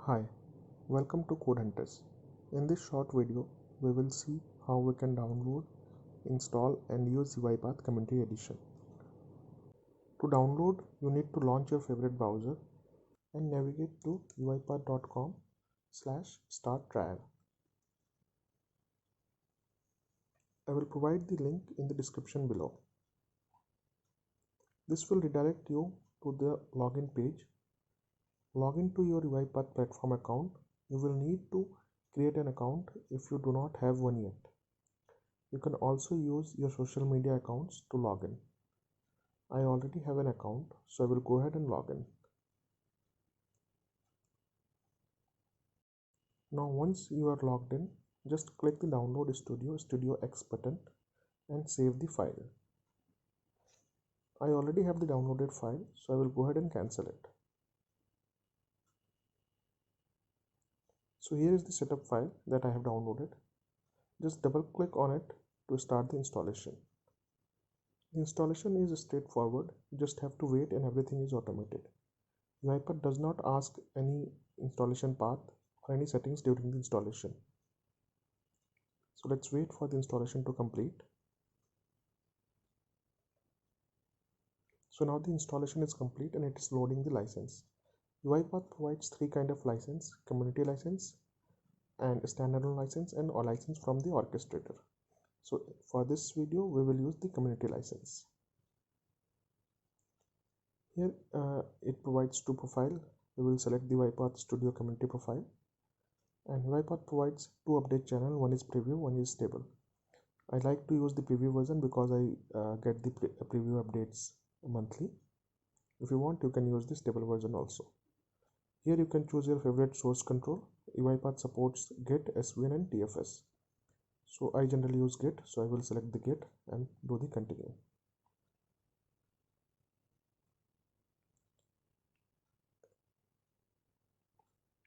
Hi, welcome to Code Hunters. In this short video, we will see how we can download, install and use UiPath Community Edition. To download, you need to launch your favorite browser and navigate to uipath.com/start trial. I will provide the link in the description below. This will redirect you to the login page. Log into your UiPath platform account. You will need to create an account if you do not have one yet. You can also use your social media accounts to log in. I already have an account, so I will go ahead and log in. Now once you are logged in, just click the Download Studio X button and save the file. I already have the downloaded file, so I will go ahead and cancel it. So here is the setup file that I have downloaded. Just double click on it to start the installation. The installation is straightforward, you just have to wait and everything is automated. UiPath does not ask any installation path or any settings during the installation. So let's wait for the installation to complete. So now the installation is complete and it is loading the license. UiPath provides three kinds of license: community license and standalone license and a license from the orchestrator. So for this video we will use the community license. Here it provides two profiles. We will select the UiPath Studio Community profile, and UiPath provides two update channel. One is preview, one is stable. I like to use the preview version because I get the preview updates monthly. If you want, you can use the stable version also. Here you can choose your favorite source control. UiPath supports Git, SVN and TFS. So I generally use Git, so I will select the Git and do the continue.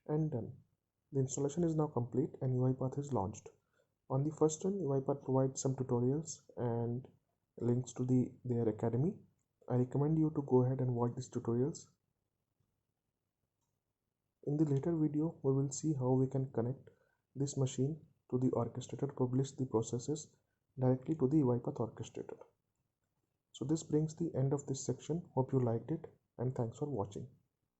And done. The installation is now complete and UiPath is launched. On the first one, UiPath provides some tutorials and links to their academy. I recommend you to go ahead and watch these tutorials. In the later video, we will see how we can connect this machine to the orchestrator, publish the processes directly to the UiPath orchestrator. So this brings the end of this section. Hope you liked it and thanks for watching.